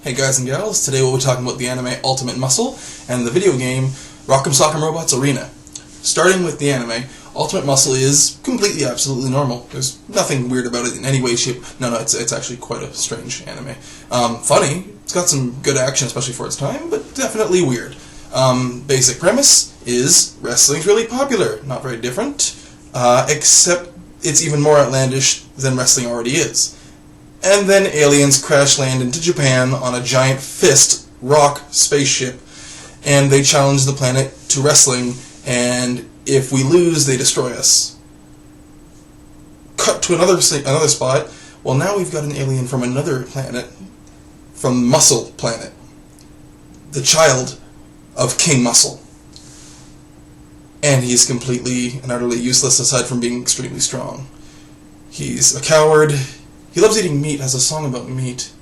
Hey guys and gals, today we'll be talking about the anime Ultimate Muscle and the video game Rockem Sockem Robots Arena. Starting with the anime, Ultimate Muscle is completely, absolutely normal. There's nothing weird about it in any way, shape. No, it's actually quite a strange anime. Funny, it's got some good action, especially for its time, but definitely weird. Basic premise is wrestling's really popular, not very different, except it's even more outlandish than wrestling already is. And then aliens crash land into Japan on a giant fist rock spaceship, and they challenge the planet to wrestling, and if we lose, they destroy us. Cut to another spot. Well, now we've got an alien from another planet, from Muscle Planet, the child of King Muscle. And he's completely and utterly useless aside from being extremely strong. He's a coward. He loves eating meat, has a song about meat.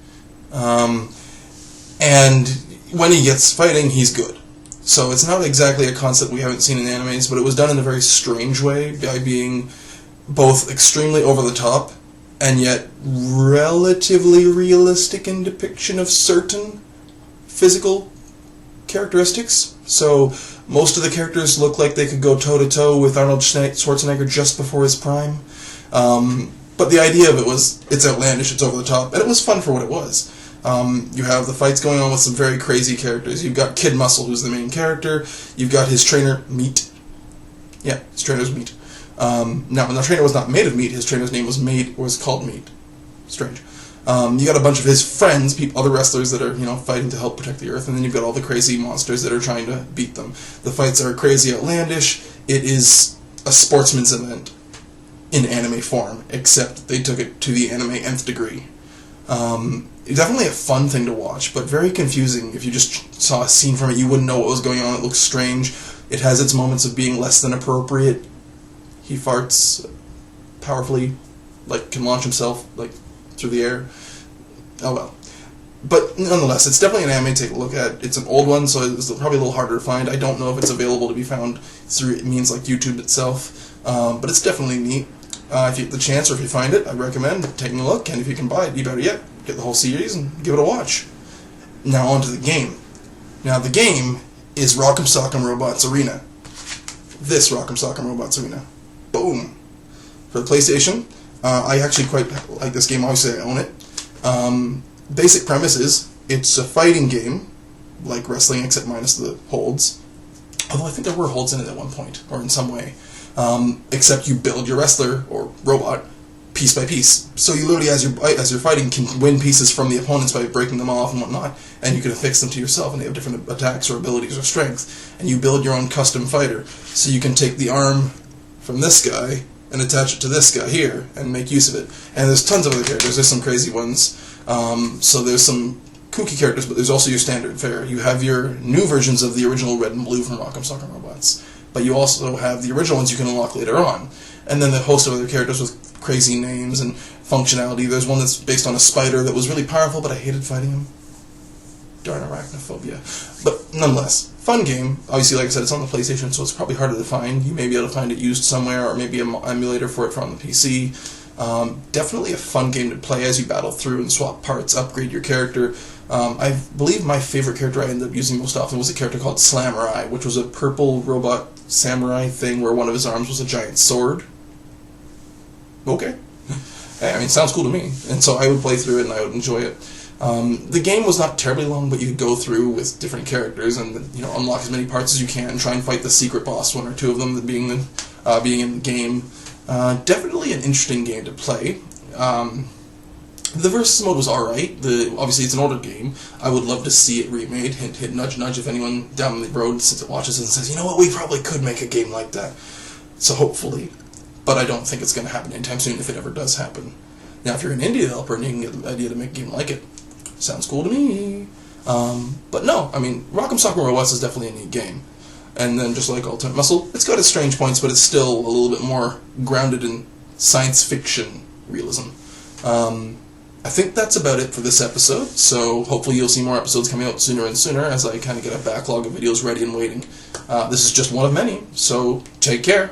And when he gets fighting, he's good. So it's not exactly a concept we haven't seen in animes, but it was done in a very strange way by being both extremely over the top and yet relatively realistic in depiction of certain physical characteristics. So most of the characters look like they could go toe-to-toe with Arnold Schwarzenegger just before his prime. But the idea of it was, it's outlandish, it's over the top, and it was fun for what it was. You have the fights going on with some very crazy characters. You've got Kid Muscle, who's the main character. You've got his trainer, Meat. Yeah, his trainer's Meat. Now, when the trainer was not made of meat, his trainer's name was called Meat. Strange. You got a bunch of his friends, other wrestlers that are, fighting to help protect the Earth, and then you've got all the crazy monsters that are trying to beat them. The fights are crazy, outlandish. It is a sportsman's event in anime form, except they took it to the anime nth degree. It's definitely a fun thing to watch, but very confusing. If you just saw a scene from it, you wouldn't know what was going on. It looks strange. It has its moments of being less than appropriate. He farts powerfully, can launch himself, through the air. Oh well. But nonetheless, it's definitely an anime to take a look at. It's an old one, so it's probably a little harder to find. I don't know if it's available to be found through means like YouTube itself, but it's definitely neat. If you get the chance, or if you find it, I recommend taking a look, and if you can buy it, you better yet, get the whole series and give it a watch. Now on to the game. Now the game is Rockem Sockem Robots Arena. This Rockem Sockem Robots Arena. Boom! For the PlayStation, I actually quite like this game, obviously I own it. Basic premise is, it's a fighting game, like wrestling except minus the holds. Although I think there were holds in it at one point, or in some way. Except you build your wrestler, or robot, piece by piece. So you literally, as you're fighting, can win pieces from the opponents by breaking them off and whatnot, and you can affix them to yourself, and they have different attacks or abilities or strengths, and you build your own custom fighter. So you can take the arm from this guy and attach it to this guy here, and make use of it. And there's tons of other characters. There's some crazy ones. So there's some kooky characters, but there's also your standard fare. You have your new versions of the original red and blue from Rockem Sockem Robots, but you also have the original ones you can unlock later on. And then the host of other characters with crazy names and functionality. There's one that's based on a spider that was really powerful, but I hated fighting him. Darn arachnophobia. But nonetheless, fun game. Obviously, like I said, it's on the PlayStation, so it's probably harder to find. You may be able to find it used somewhere, or maybe an emulator for it from the PC. Definitely a fun game to play as you battle through and swap parts, upgrade your character. I believe my favorite character I ended up using most often was a character called Slamurai, which was a purple robot samurai thing where one of his arms was a giant sword. Okay. I mean, it sounds cool to me. And so I would play through it and I would enjoy it. The game was not terribly long, but you could go through with different characters and unlock as many parts as you can and try and fight the secret boss, one or two of them being in the game. Definitely an interesting game to play. The versus mode was alright. Obviously, it's an older game. I would love to see it remade. Hint, hint, nudge, nudge, if anyone down the road since it watches it and says, you know what, we probably could make a game like that. So hopefully. But I don't think it's going to happen anytime soon if it ever does happen. Now, if you're an indie developer and you can get the idea to make a game like it, sounds cool to me. But no, I mean, Rockem Sockem Robots is definitely a neat game. And then, just like Ultimate Muscle, it's got its strange points, but it's still a little bit more grounded in science fiction realism. I think that's about it for this episode, so hopefully you'll see more episodes coming out sooner and sooner as I kind of get a backlog of videos ready and waiting. This is just one of many, so take care.